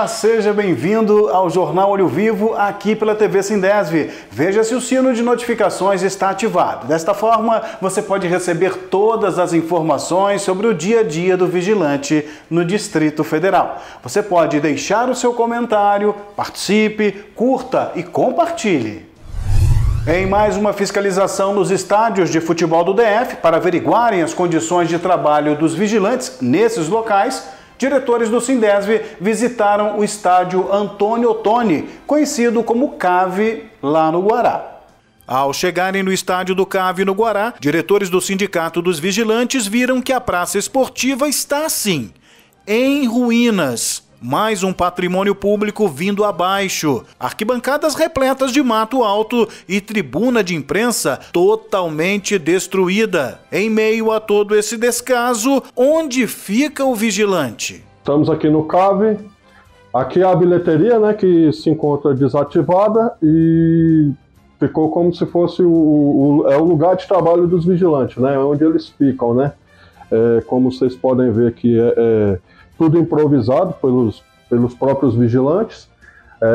Olá, seja bem-vindo ao Jornal Olho Vivo aqui pela TV Sindesv. Veja se o sino de notificações está ativado. Desta forma, você pode receber todas as informações sobre o dia a dia do vigilante no Distrito Federal. Você pode deixar o seu comentário, participe, curta e compartilhe. Em mais uma fiscalização nos estádios de futebol do DF para averiguarem as condições de trabalho dos vigilantes nesses locais, diretores do Sindesv visitaram o estádio Antônio Ottoni, conhecido como CAV, lá no Guará. Ao chegarem no estádio do CAV no Guará, diretores do Sindicato dos Vigilantes viram que a praça esportiva está assim, em ruínas. Mais um patrimônio público vindo abaixo, arquibancadas repletas de mato alto e tribuna de imprensa totalmente destruída. Em meio a todo esse descaso, onde fica o vigilante? Estamos aqui no CAV, aqui é a bilheteria, né, que se encontra desativada e ficou como se fosse o lugar de trabalho dos vigilantes, né, onde eles ficam, né. Como vocês podem ver aqui, tudo improvisado pelos próprios vigilantes.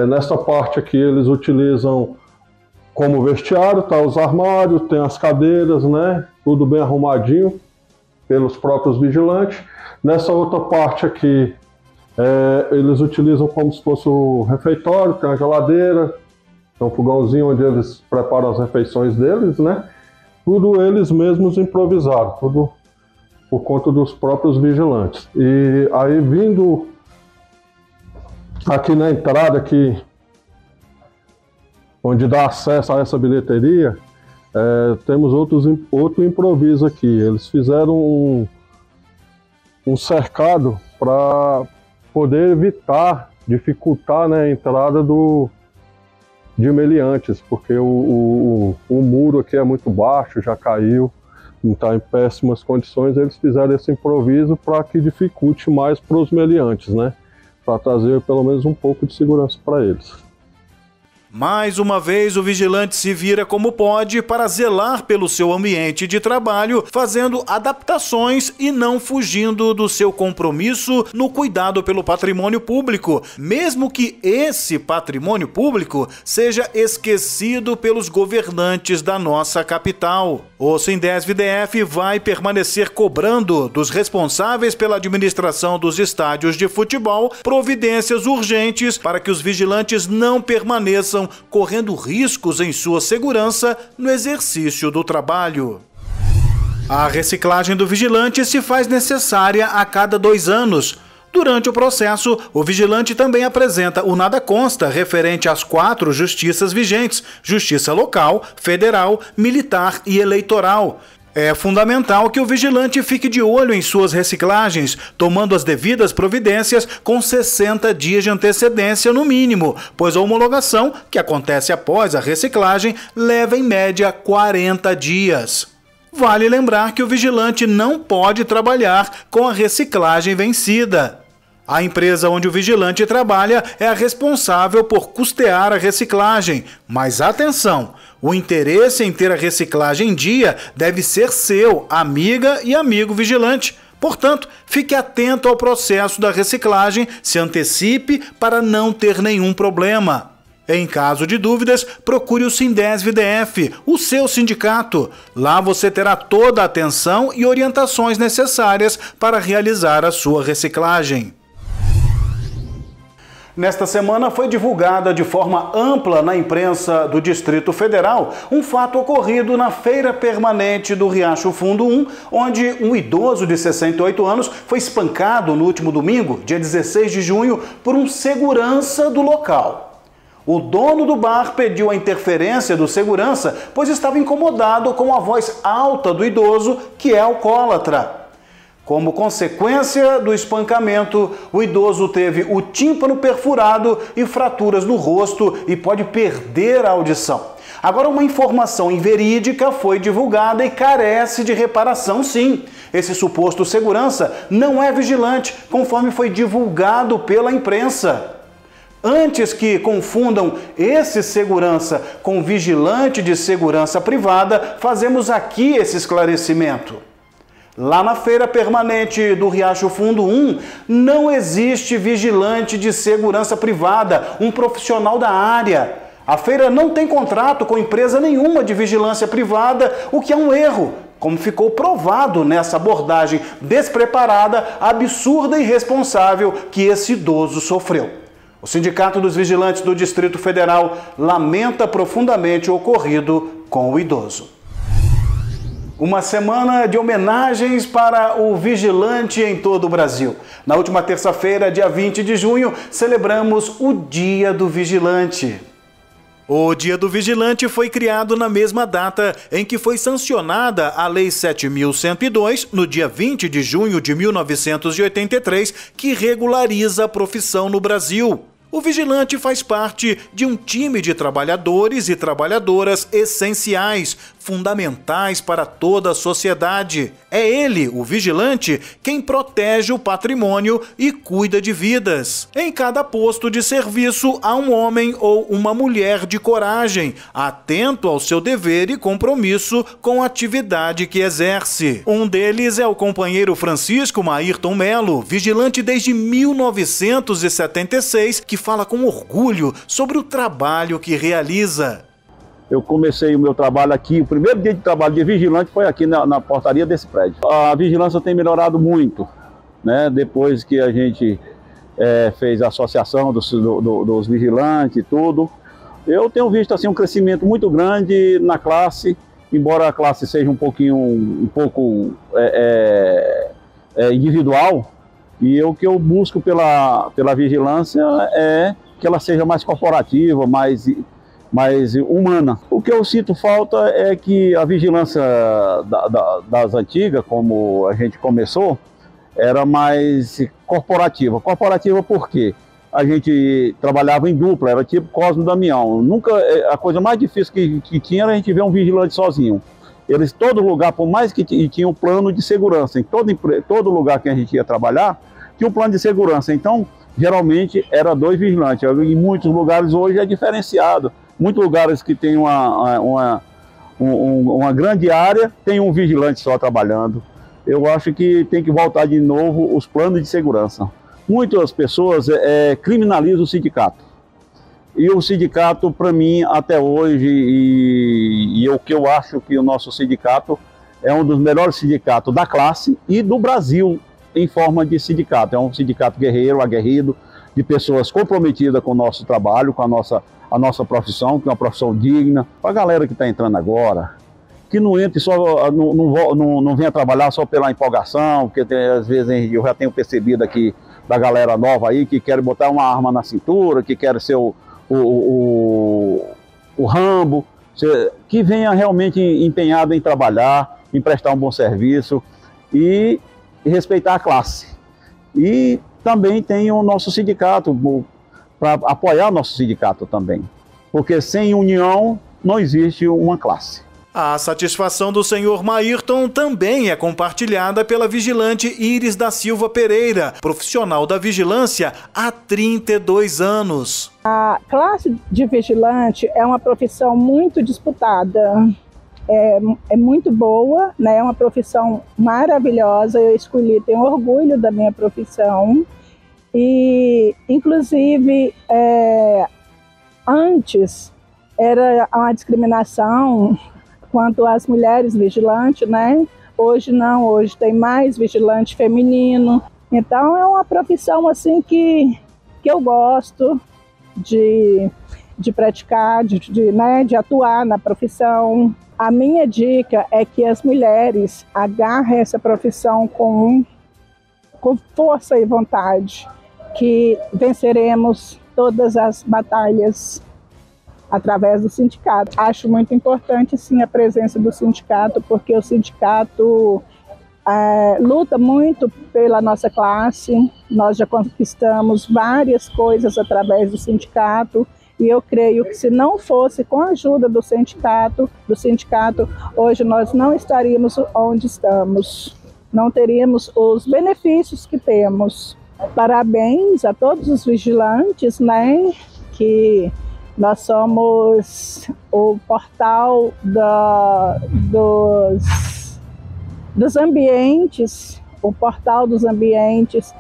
Nessa parte aqui eles utilizam como vestiário, tá os armários, tem as cadeiras, né? Tudo bem arrumadinho pelos próprios vigilantes. Nessa outra parte aqui eles utilizam como se fosse o refeitório, tem a geladeira, tem um fogãozinho onde eles preparam as refeições deles, né? Tudo eles mesmos improvisaram, tudo por conta dos próprios vigilantes. E aí, vindo aqui na entrada, aqui, onde dá acesso a essa bilheteria, temos outro improviso aqui. Eles fizeram um cercado para poder evitar, dificultar, né, a entrada de meliantes, porque o muro aqui é muito baixo, já caiu, está em péssimas condições. Eles fizeram esse improviso para que dificulte mais para os meliantes, né? Para trazer pelo menos um pouco de segurança para eles. Mais uma vez, o vigilante se vira como pode para zelar pelo seu ambiente de trabalho, fazendo adaptações e não fugindo do seu compromisso no cuidado pelo patrimônio público, mesmo que esse patrimônio público seja esquecido pelos governantes da nossa capital. O Sindesv-DF vai permanecer cobrando dos responsáveis pela administração dos estádios de futebol providências urgentes para que os vigilantes não permaneçam correndo riscos em sua segurança no exercício do trabalho. A reciclagem do vigilante se faz necessária a cada 2 anos. Durante o processo, o vigilante também apresenta o nada consta referente às 4 justiças vigentes: Justiça Local, Federal, Militar e Eleitoral. É fundamental que o vigilante fique de olho em suas reciclagens, tomando as devidas providências com 60 dias de antecedência no mínimo, pois a homologação, que acontece após a reciclagem, leva em média 40 dias. Vale lembrar que o vigilante não pode trabalhar com a reciclagem vencida. A empresa onde o vigilante trabalha é a responsável por custear a reciclagem, mas atenção, o interesse em ter a reciclagem em dia deve ser seu, amiga e amigo vigilante. Portanto, fique atento ao processo da reciclagem, se antecipe para não ter nenhum problema. Em caso de dúvidas, procure o Sindesv-DF, o seu sindicato. Lá você terá toda a atenção e orientações necessárias para realizar a sua reciclagem. Nesta semana foi divulgada de forma ampla na imprensa do Distrito Federal um fato ocorrido na Feira Permanente do Riacho Fundo 1, onde um idoso de 68 anos foi espancado no último domingo, dia 16 de junho, por um segurança do local. O dono do bar pediu a interferência do segurança, pois estava incomodado com a voz alta do idoso, que é alcoólatra. Como consequência do espancamento, o idoso teve o tímpano perfurado e fraturas no rosto e pode perder a audição. Agora, uma informação inverídica foi divulgada e carece de reparação, sim. Esse suposto segurança não é vigilante, conforme foi divulgado pela imprensa. Antes que confundam esse segurança com vigilante de segurança privada, fazemos aqui esse esclarecimento. Lá na feira permanente do Riacho Fundo 1, não existe vigilante de segurança privada, um profissional da área. A feira não tem contrato com empresa nenhuma de vigilância privada, o que é um erro, como ficou provado nessa abordagem despreparada, absurda e irresponsável que esse idoso sofreu. O Sindicato dos Vigilantes do Distrito Federal lamenta profundamente o ocorrido com o idoso. Uma semana de homenagens para o vigilante em todo o Brasil. Na última terça-feira, dia 20 de junho, celebramos o Dia do Vigilante. O Dia do Vigilante foi criado na mesma data em que foi sancionada a Lei 7.102, no dia 20 de junho de 1983, que regulariza a profissão no Brasil. O vigilante faz parte de um time de trabalhadores e trabalhadoras essenciais, fundamentais para toda a sociedade. É ele, o vigilante, quem protege o patrimônio e cuida de vidas. Em cada posto de serviço há um homem ou uma mulher de coragem, atento ao seu dever e compromisso com a atividade que exerce. Um deles é o companheiro Francisco Maírton Melo, vigilante desde 1976, que fala com orgulho sobre o trabalho que realiza. Eu comecei o meu trabalho aqui, o primeiro dia de trabalho de vigilante foi aqui na portaria desse prédio. A vigilância tem melhorado muito, né? Depois que a gente fez a associação dos vigilantes e tudo. Eu tenho visto assim, um crescimento muito grande na classe, embora a classe seja um pouco individual. E o que eu busco pela vigilância é que ela seja mais corporativa, mais humana. O que eu sinto falta é que a vigilância das antigas, como a gente começou, era mais corporativa. Corporativa por quê? A gente trabalhava em dupla, era tipo Cosmo e Damião. Nunca, a coisa mais difícil que tinha era a gente ver um vigilante sozinho. Eles, todo lugar, por mais que tinha um plano de segurança, em todo lugar que a gente ia trabalhar, tinha um plano de segurança. Então, geralmente, era 2 vigilantes. Em muitos lugares hoje é diferenciado. Muitos lugares que tem uma grande área, tem um vigilante só trabalhando. Eu acho que tem que voltar de novo os planos de segurança. Muitas pessoas criminalizam o sindicato. E o sindicato, para mim, até hoje, e o que eu acho que o nosso sindicato é um dos melhores sindicatos da classe e do Brasil em forma de sindicato. É um sindicato guerreiro, aguerrido, de pessoas comprometidas com o nosso trabalho, com a nossa profissão, que é uma profissão digna. Para a galera que está entrando agora, que não entre só, não venha trabalhar só pela empolgação, porque às vezes eu já tenho percebido aqui da galera nova aí que quer botar uma arma na cintura, que quer ser o Rambo, que venha realmente empenhado em trabalhar, em prestar um bom serviço e respeitar a classe. E também tem o nosso sindicato, para apoiar o nosso sindicato também, porque sem união não existe uma classe. A satisfação do senhor Maírton também é compartilhada pela vigilante Iris da Silva Pereira, profissional da vigilância há 32 anos. A classe de vigilante é uma profissão muito disputada, é muito boa, né? É uma profissão maravilhosa, eu escolhi, tenho orgulho da minha profissão. E, inclusive, antes era uma discriminação quanto às mulheres vigilantes, né? Hoje não, hoje tem mais vigilante feminino. Então é uma profissão assim que eu gosto de praticar, de atuar na profissão. A minha dica é que as mulheres agarrem essa profissão com força e vontade, que venceremos todas as batalhas através do sindicato. Acho muito importante, sim, a presença do sindicato, porque o sindicato luta muito pela nossa classe. Nós já conquistamos várias coisas através do sindicato, e eu creio que se não fosse com a ajuda do sindicato, hoje nós não estaríamos onde estamos, não teríamos os benefícios que temos. Parabéns a todos os vigilantes, né, que nós somos o portal dos ambientes, o portal dos ambientes.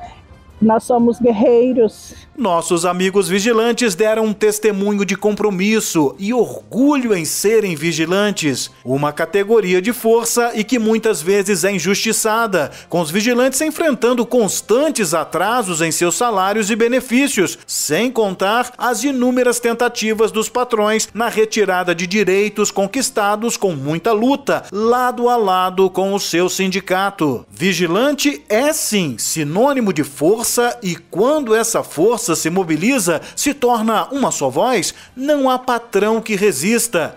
Nós somos guerreiros. Nossos amigos vigilantes deram um testemunho de compromisso e orgulho em serem vigilantes, uma categoria de força e que muitas vezes é injustiçada, com os vigilantes enfrentando constantes atrasos em seus salários e benefícios, sem contar as inúmeras tentativas dos patrões na retirada de direitos conquistados com muita luta, lado a lado com o seu sindicato. Vigilante é sim sinônimo de força, e quando essa força se mobiliza, se torna uma só voz, não há patrão que resista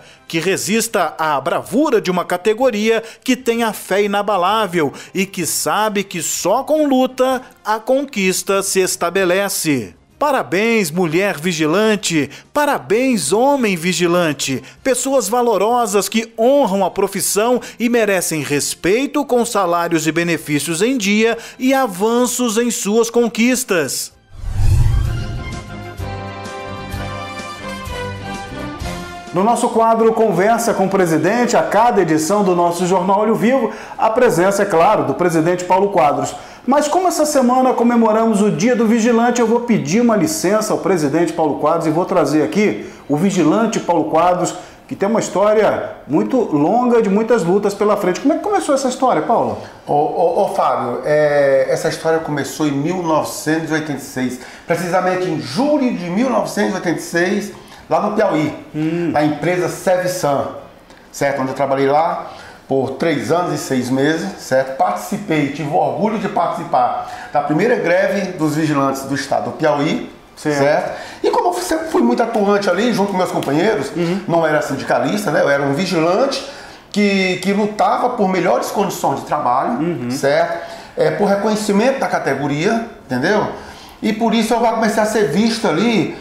à bravura de uma categoria que tem a fé inabalável e que sabe que só com luta a conquista se estabelece. Parabéns, mulher vigilante! Parabéns, homem vigilante! Pessoas valorosas que honram a profissão e merecem respeito com salários e benefícios em dia e avanços em suas conquistas. No nosso quadro Conversa com o Presidente, a cada edição do nosso Jornal Olho Vivo, a presença, é claro, do presidente Paulo Quadros. Mas como essa semana comemoramos o Dia do Vigilante, eu vou pedir uma licença ao presidente Paulo Quadros e vou trazer aqui o vigilante Paulo Quadros, que tem uma história muito longa, de muitas lutas pela frente. Como é que começou essa história, Paulo? Fábio, essa história começou em 1986, precisamente em julho de 1986, lá no Piauí, a empresa Servisan, certo? Onde eu trabalhei lá por 3 anos e 6 meses, certo? Participei, tive o orgulho de participar da primeira greve dos vigilantes do estado do Piauí, certo? E como eu sempre fui muito atuante ali, junto com meus companheiros, não era sindicalista, né? Eu era um vigilante que lutava por melhores condições de trabalho, certo? Por reconhecimento da categoria, entendeu? E por isso eu comecei a ser visto ali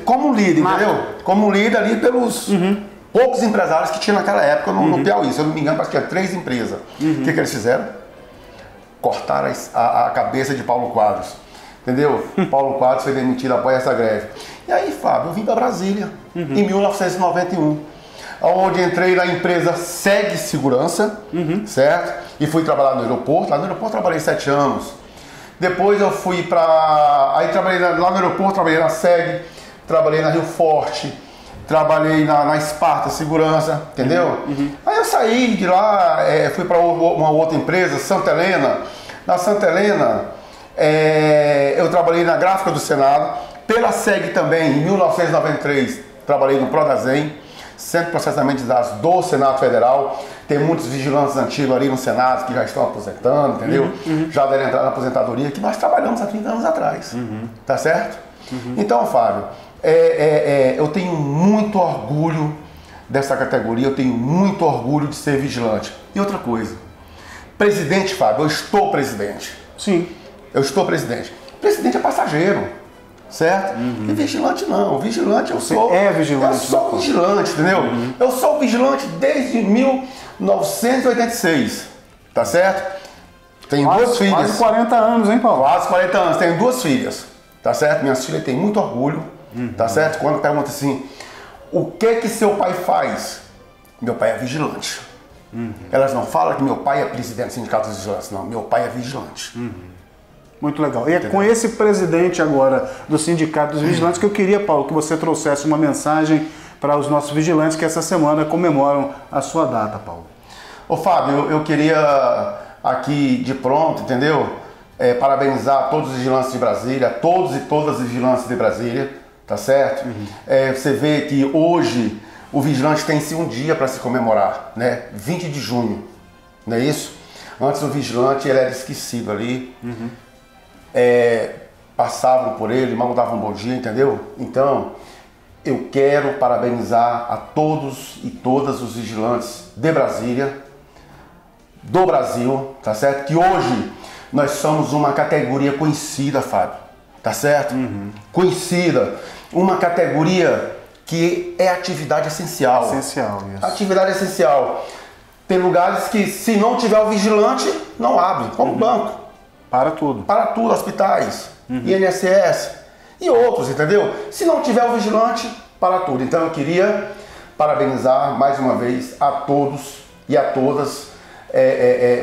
como líder, entendeu? Como líder ali pelos poucos empresários que tinha naquela época no Piauí. Se eu não me engano, acho que tinha 3 empresas. O que eles fizeram? Cortaram a cabeça de Paulo Quadros, entendeu? Paulo Quadros foi demitido após essa greve. E aí, Fábio, eu vim para Brasília em 1991, onde entrei na empresa SEG Segurança, certo? E fui trabalhar no aeroporto. Lá no aeroporto trabalhei 7 anos. Depois eu fui para... Aí trabalhei lá no aeroporto, trabalhei na SEG, trabalhei na Rio Forte, trabalhei na Esparta Segurança, entendeu? Aí eu saí de lá, fui para uma outra empresa, Santa Helena. Na Santa Helena, eu trabalhei na Gráfica do Senado. Pela SEG também, em 1993, trabalhei no Prodazem, Centro de Processamento de Dados do Senado Federal. Tem muitos vigilantes antigos ali no Senado que já estão aposentando, entendeu? Já devem entrar na aposentadoria, que nós trabalhamos há 30 anos atrás, tá certo? Então, Fábio, eu tenho muito orgulho dessa categoria, eu tenho muito orgulho de ser vigilante. E outra coisa, presidente, Fábio, eu estou presidente. Sim. Eu estou presidente. Presidente é passageiro, certo? E vigilante não. Vigilante eu sou. É vigilante. Eu sou vigilante, entendeu? Eu sou vigilante desde 1986, tá certo? Tenho 2 filhas. Quase 40 anos, hein, Paulo? Quase 40 anos. Tenho 2 filhas, tá certo? Minhas filhas têm muito orgulho, tá certo? Quando pergunta assim, o que seu pai faz? Meu pai é vigilante. Elas não falam que meu pai é presidente do Sindicato dos Vigilantes, não. Meu pai é vigilante. Muito legal. E é com esse presidente agora do Sindicato dos Vigilantes que eu queria, Paulo, que você trouxesse uma mensagem para os nossos vigilantes que essa semana comemoram a sua data, Paulo. Ô Fábio, eu queria aqui de pronto, entendeu? Parabenizar todos os vigilantes de Brasília, todos e todas as vigilantes de Brasília, tá certo? Você vê que hoje o vigilante tem-se um dia para se comemorar, né? 20 de junho, não é isso? Antes o vigilante ele era esquecido ali, passavam por ele, mandavam um bom dia, entendeu? Então, eu quero parabenizar a todos e todas os vigilantes de Brasília, do Brasil, tá certo? Que hoje nós somos uma categoria conhecida, Fábio, tá certo? Conhecida, uma categoria que é atividade essencial. Essencial, isso. Atividade essencial. Tem lugares que se não tiver o vigilante, não abre, como banco. Para tudo. Para tudo, hospitais, INSS e outros, entendeu? Se não tiver o vigilante, para tudo. Então eu queria parabenizar mais uma vez a todos e a todas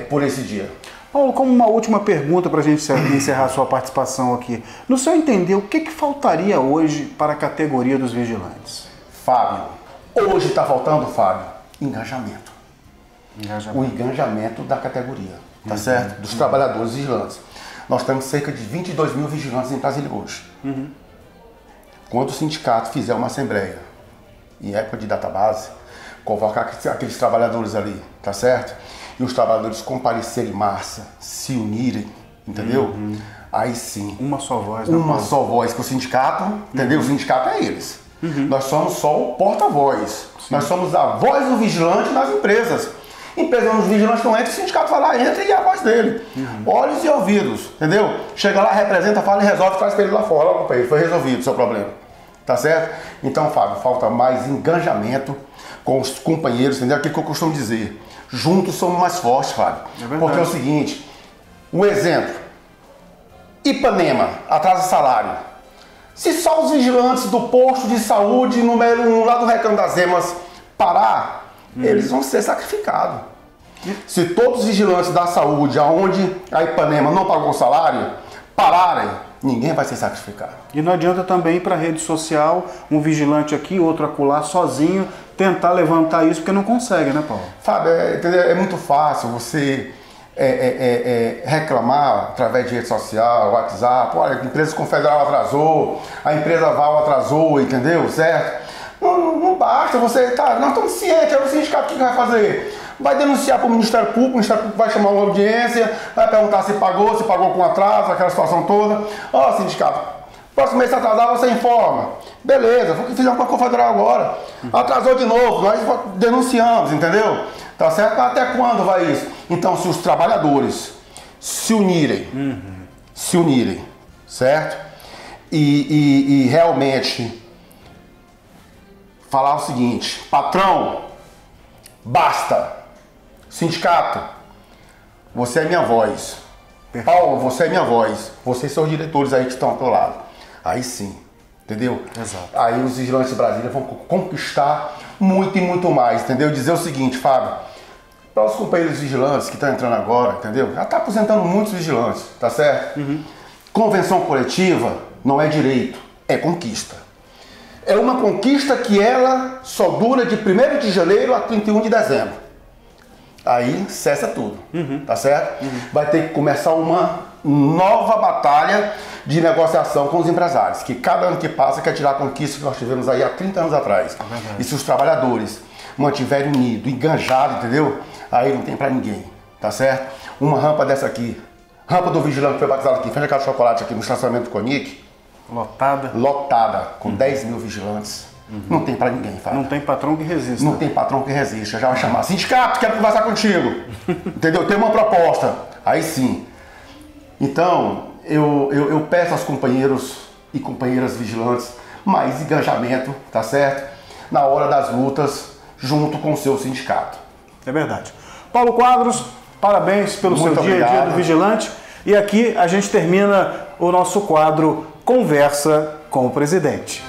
por esse dia. Paulo, como uma última pergunta para a gente encerrar a sua participação aqui, no seu entender, o que faltaria hoje para a categoria dos vigilantes? Fábio, hoje está faltando, Fábio, engajamento. O engajamento da categoria, tá certo? Dos trabalhadores vigilantes. Nós temos cerca de 22 mil vigilantes em Brasília hoje. Quando o sindicato fizer uma assembleia, em época de database, convocar aqueles trabalhadores ali, tá certo? E os trabalhadores comparecerem em massa, se unirem, entendeu? Aí sim. Uma só voz, né, Uma Paulo? só voz, que o sindicato, entendeu? O sindicato é eles. Nós somos só o porta-voz. Nós somos a voz do vigilante nas empresas. Empresa onde os vigilantes não entram, o sindicato vai lá, entra e é a voz dele. Olhos e ouvidos, entendeu? Chega lá, representa, fala e resolve, traz para ele lá fora. Olha para ele, foi resolvido o seu problema. Tá certo? Então, Fábio, falta mais engajamento com os companheiros, entendeu? Aquilo que eu costumo dizer. Juntos somos mais fortes, Fábio. Porque é o seguinte, um exemplo. Ipanema, atrasa salário. Se só os vigilantes do posto de saúde número 1 lá do Recanto das Emas parar, eles vão ser sacrificados. Se todos os vigilantes da saúde, aonde a Ipanema não pagou salário, pararem, ninguém vai ser sacrificado. E não adianta também ir para a rede social, um vigilante aqui, outro acolá, sozinho, tentar levantar isso, porque não consegue, né, Paulo? Fábio, é muito fácil você reclamar através de rede social, WhatsApp, olha, a empresa Confederal atrasou, a empresa Val atrasou, entendeu? Certo? Não basta, nós estamos cientes, é o sindicato que vai fazer. Vai denunciar para o Ministério Público, o Ministério Público vai chamar uma audiência, vai perguntar se pagou com atraso, aquela situação toda. Ó, sindicato, próximo mês se atrasar, você informa. Beleza, foi o que fizemos com a Confederal agora. Atrasou de novo, nós denunciamos, entendeu? Tá certo? Até quando vai isso? Então, se os trabalhadores se unirem, certo? E realmente falar o seguinte, patrão, basta. Sindicato, você é minha voz. Paulo, você é minha voz. Vocês são os diretores aí que estão ao teu lado. Aí sim, entendeu? Exato. Aí os vigilantes de Brasília vão conquistar muito e muito mais, entendeu? Dizer o seguinte, Fábio, para os companheiros vigilantes que estão entrando agora, entendeu? Já está aposentando muitos vigilantes, tá certo? Convenção coletiva não é direito, é conquista. É uma conquista que ela só dura de 1º de janeiro a 31 de dezembro. Aí cessa tudo, tá certo? Vai ter que começar uma nova batalha de negociação com os empresários, que cada ano que passa quer tirar a conquista que nós tivemos aí há 30 anos atrás. E se os trabalhadores mantiverem unidos, enganjados, entendeu? Aí não tem pra ninguém, tá certo? Uma rampa dessa aqui, rampa do vigilante que foi batizada aqui, frente à casa de chocolate aqui no estacionamento do Conic. Lotada, com 10 mil vigilantes. Não tem pra ninguém, Fábio. Não tem patrão que resista. Não tem patrão que resista. Já vai chamar, sindicato, quero conversar contigo. Entendeu? Tem uma proposta. Aí sim. Então, eu peço aos companheiros e companheiras vigilantes mais engajamento, tá certo? Na hora das lutas, junto com o seu sindicato. É verdade. Paulo Quadros, parabéns pelo Muito seu dia a dia do vigilante. E aqui a gente termina o nosso quadro Conversa com o Presidente.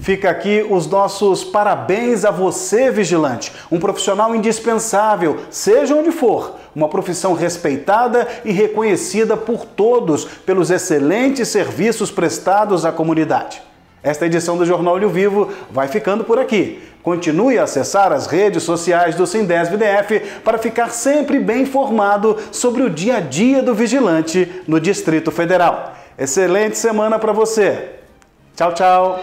Fica aqui os nossos parabéns a você, vigilante, um profissional indispensável, seja onde for, uma profissão respeitada e reconhecida por todos pelos excelentes serviços prestados à comunidade. Esta edição do Jornal Olho Vivo vai ficando por aqui. Continue a acessar as redes sociais do Sindesv-DF para ficar sempre bem informado sobre o dia a dia do vigilante no Distrito Federal. Excelente semana para você! Tchau, tchau!